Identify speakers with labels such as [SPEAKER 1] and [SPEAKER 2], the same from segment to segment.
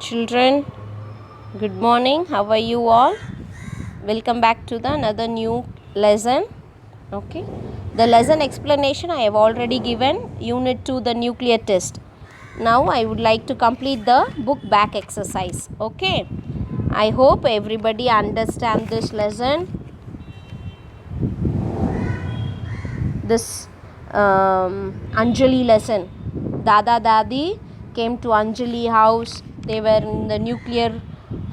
[SPEAKER 1] Children, good morning. How are you all? Welcome back to the another new lesson. Okay, the lesson explanation I have already given. Unit 2, the nuclear test. Now I would like to complete the book back exercise. Okay, I hope everybody understand this lesson. This Anjali lesson. Dada Dadi came to Anjali house. They were in the nuclear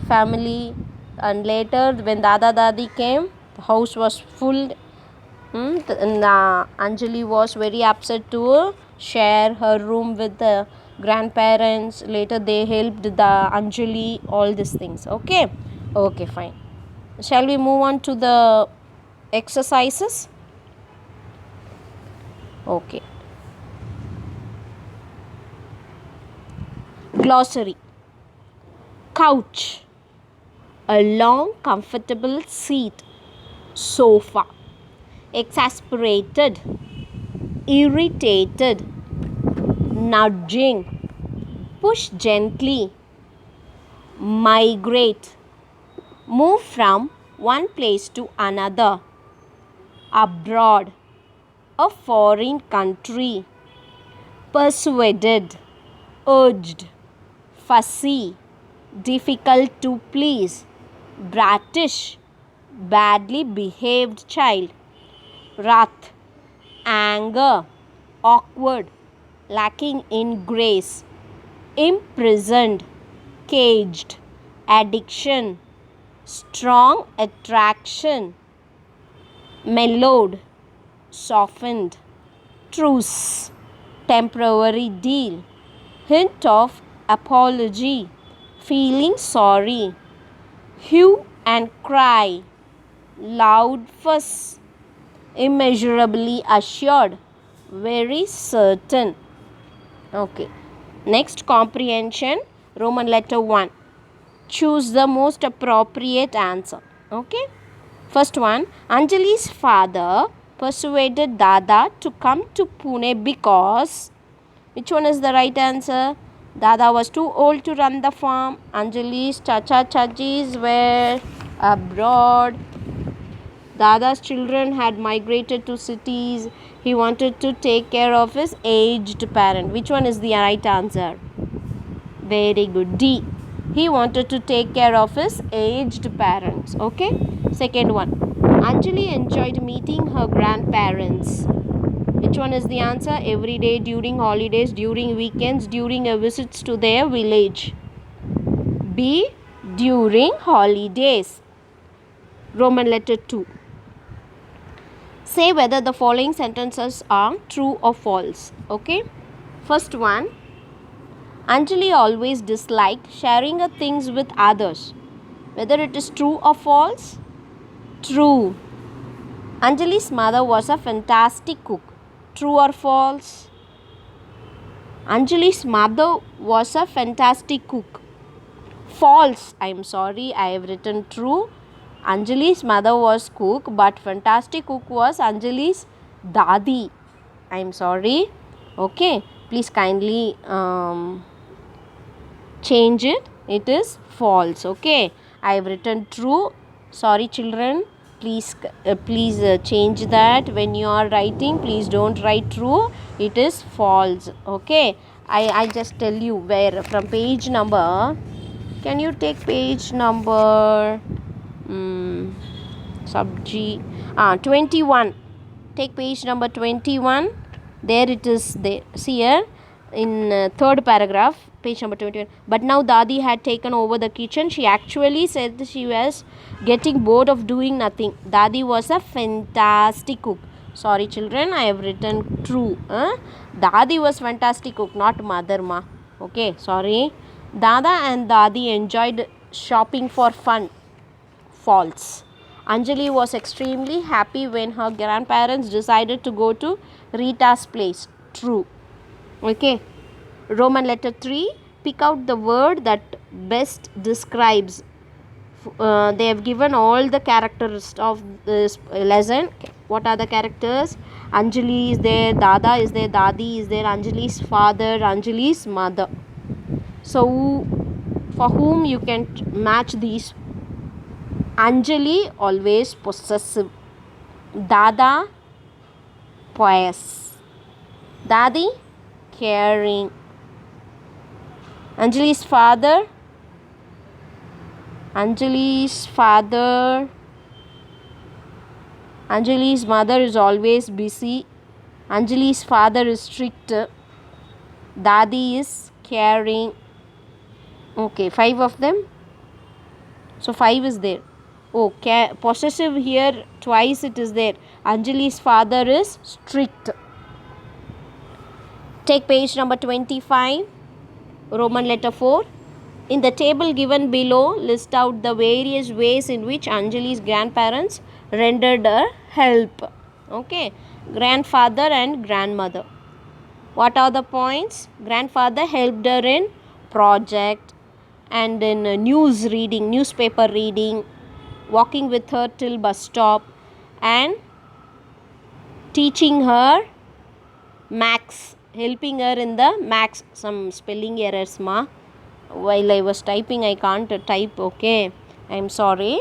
[SPEAKER 1] family, and later when Dada Dadi came, the house was full. Anjali was very upset to share her room with the grandparents. Later they helped the Anjali, all these things. Okay, fine. Shall we move on to the exercises? Okay. Glossary. Couch, a long comfortable seat. Sofa, exasperated, irritated, nudging, push gently, migrate, move from one place to another, abroad, a foreign country, persuaded, urged, fussy, difficult to please, bratish, badly behaved child, wrath, anger, awkward, lacking in grace, imprisoned, caged, addiction, strong attraction, mellowed, softened, truce, temporary deal, hint of apology, feeling sorry, hue and cry, loud fuss, immeasurably assured, very certain. Okay. Next, comprehension, Roman letter 1. Choose the most appropriate answer. Okay. First one, Anjali's father persuaded Dada to come to Pune because, which one is the right answer? Dada was too old to run the farm. Anjali's chachis were abroad. Dada's children had migrated to cities. He wanted to take care of his aged parent. Which one is the right answer? Very good. D. He wanted to take care of his aged parents. Okay. Second one. Anjali enjoyed meeting her grandparents. Which one is the answer? Every day, during holidays, during weekends, during a visits to their village. B. During holidays. Roman letter 2. Say whether the following sentences are true or false. Okay. First one. Anjali always disliked sharing her things with others. Whether it is true or false? True. Anjali's mother was a fantastic cook. True or false? Anjali's mother was a fantastic cook. False. I am sorry, I have written true. Anjali's mother was cook, but fantastic cook was Anjali's dadi. I am sorry. Okay. Please kindly change it. It is false. Okay. I have written true. Sorry, children. Please change that. When you are writing, please don't write true. It is false. Okay. I just tell you where. From page number. Can you take page number? Subji. 21. Take page number 21. There it is. There. See here. In third paragraph, page number 21. But now Dadi had taken over the kitchen. She actually said she was getting bored of doing nothing. Dadi was a fantastic cook. Sorry, children, I have written true. Dadi was fantastic cook, not mother ma. Okay, sorry. Dada and Dadi enjoyed shopping for fun. False. Anjali was extremely happy when her grandparents decided to go to Rita's place. True. Okay. Roman letter 3. Pick out the word that best describes. They have given all the characters of this lesson. What are the characters? Anjali is there, Dada is there, Dadi is there, Anjali's father, Anjali's mother. So for whom you can match these. Anjali always possessive. Dada pious. Dadi caring. Anjali's father Anjali's mother is always busy. Anjali's father is strict. Dadi is caring. Okay, 5 of them. So 5 is there. Oh, possessive here twice it is there. Anjali's father is strict. Take page number 25, Roman letter 4. In the table given below, list out the various ways in which Anjali's grandparents rendered her help. Okay, grandfather and grandmother. What are the points? Grandfather helped her in project and in newspaper reading, walking with her till bus stop, and teaching her maths, helping her in the maths. Some spelling errors ma. While I was typing, I can't type. Okay, I'm sorry.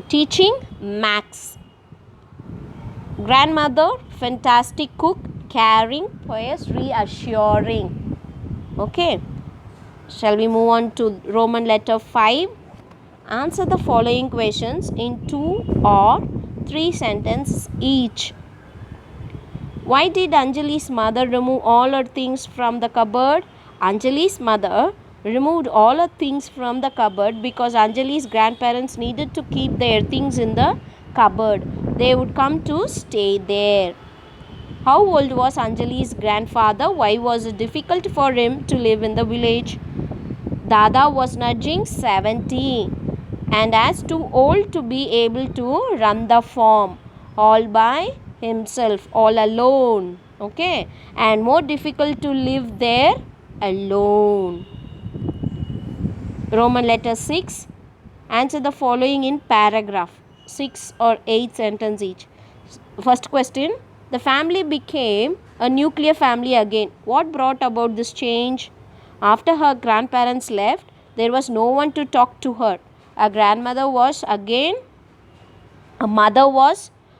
[SPEAKER 1] Teaching maths. Grandmother, fantastic cook, caring, pious, reassuring. Okay, shall we move on to Roman letter 5? Answer the following questions in 2 or 3 sentences each. Why did Anjali's mother remove all her things from the cupboard? Anjali's mother removed all her things from the cupboard because Anjali's grandparents needed to keep their things in the cupboard. They would come to stay there. How old was Anjali's grandfather? Why was it difficult for him to live in the village? Dada was nudging 70 and as too old to be able to run the farm all by himself, all alone. Okay, and more difficult to live there alone. Roman letter 6. Answer the following in paragraph, 6 or 8 sentence each. First question. The family became a nuclear family again. What brought about this change? After her grandparents left, there was no one to talk to her. A mother was again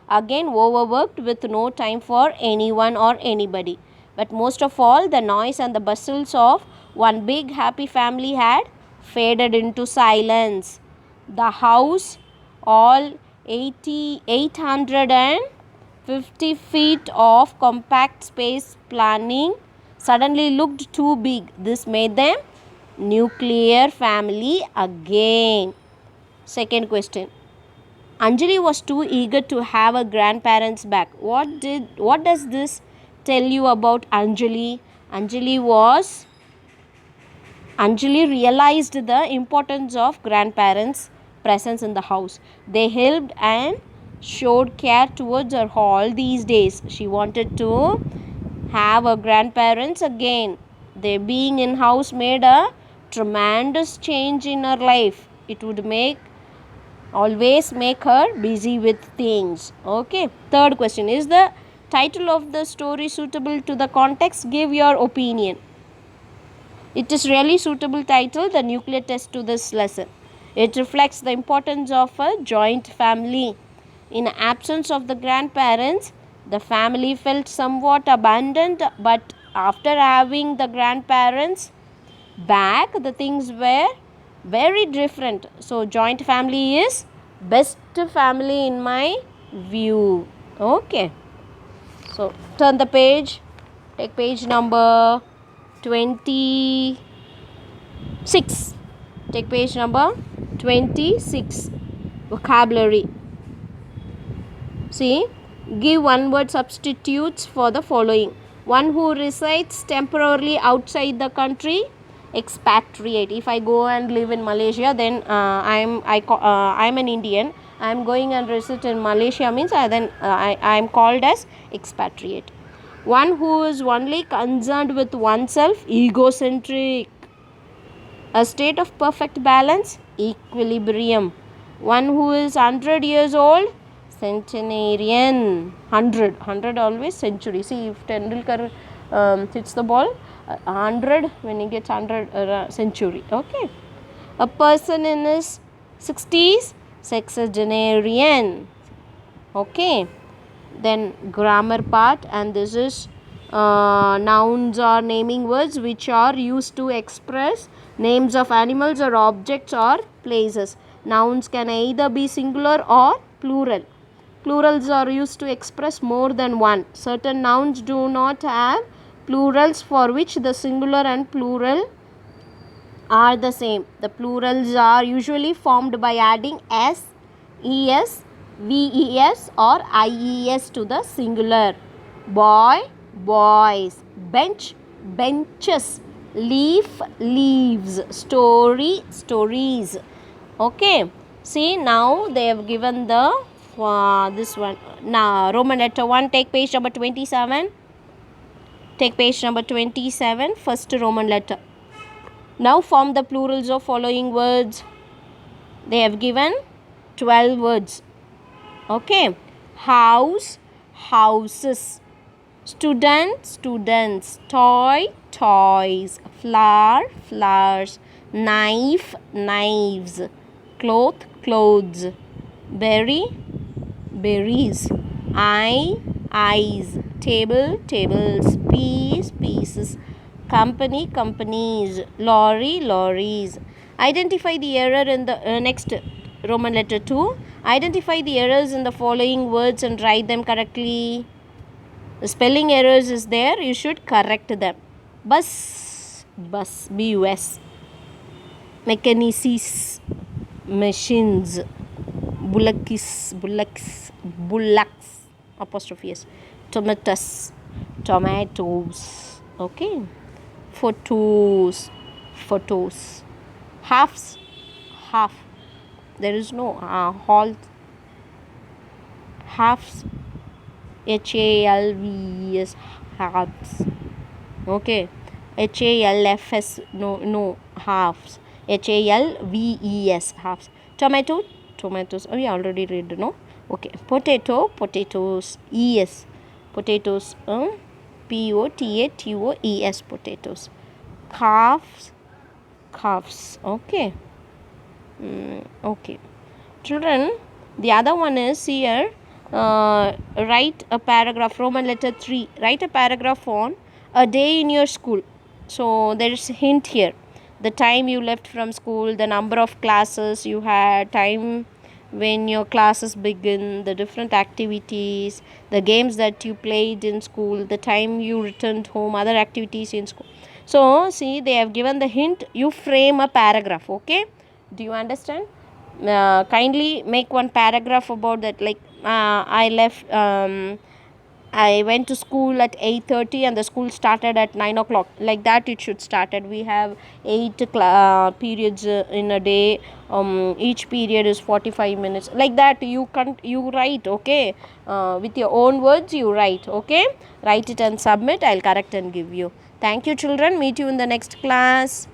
[SPEAKER 1] overworked with no time for anyone or anybody. But most of all, the noise and the bustles of one big happy family had faded into silence. The house, all 850 feet of compact space planning, suddenly looked too big. This made them nuclear family again. Second question. Anjali was too eager to have her grandparents back. What does this tell you about Anjali? Anjali realized the importance of grandparents' presence in the house. They helped and showed care towards her all these days. She wanted to have her grandparents again. Their being in house made a tremendous change in her life. It would always make her busy with things. Okay. Third question. Is the title of the story suitable to the context? Give your opinion. It is really suitable title, the nuclear test to this lesson. It reflects the importance of a joint family. In absence of the grandparents, the family felt somewhat abandoned, but after having the grandparents back, the things were very different. So joint family is best family in my view. Okay, so turn the page, take page number 26. Take page number 26. Vocabulary. See, give one word substitutes for the following. One who resides temporarily outside the country, expatriate. If I go and live in Malaysia, then I'm an Indian. I'm going and reside in Malaysia means I am called as expatriate. One who is only concerned with oneself, egocentric. A state of perfect balance, equilibrium. One who is 100 years old, centenarian. 100 always century. See, if Tendulkar hits the ball, 100, when he gets 100 century. Okay. A person in his 60s, sexagenarian. Okay. Then grammar part, and this is nouns or naming words which are used to express names of animals or objects or places. Nouns can either be singular or plural. Plurals are used to express more than one. Certain nouns do not have plurals, for which the singular and plural are the same. The plurals are usually formed by adding s, es, ves or ies to the singular. Boy, boys. Bench, benches. Leaf, leaves. Story, stories. Okay. See, now they have given the this one. Now Roman letter 1. Take page number 27. Take page number 27. First Roman letter. Now form the plurals of following words. They have given 12 words. Okay. House, houses. Student, students. Toy, toys. Flower, flowers. Knife, knives. Cloth, clothes. Berry, berries. Eye, eyes. Table, tables. Piece, pieces. Company, companies. Lorry, lorries. Identify the error in the next Roman letter 2. Identify the errors in the following words and write them correctly. The spelling errors is there, you should correct them. Bus, bus, bus. Mechanicis, machines. Bullocks, bullocks, bullocks, apostrophe s. Tomatoes, tomatoes. Okay. Photos, photos. Halves, half. There is no halt. Halves, halves, halves. Okay. halfs, no, halves. halves, halves. Tomato, tomatoes. Oh, we already read, no? Okay. Potato, potatoes. Es, potatoes. Potatos, potatoes. Calves, calves. Okay. Okay. Children, the other one is here. Write a paragraph. Roman letter 3. Write a paragraph on a day in your school. So there is a hint here. The time you left from school, the number of classes you had, time when your classes begin, the different activities, the games that you played in school, the time you returned home, other activities in school. So see, they have given the hint. You frame a paragraph. Okay. Do you understand? Kindly make one paragraph about that, like I went to school at 8:30 and the school started at 9 o'clock. Like that it should started. We have 8 periods in a day. Each period is 45 minutes. Like that you write. Okay. With your own words you write. Okay. Write it and submit. I'll correct and give you. Thank you, children. Meet you in the next class.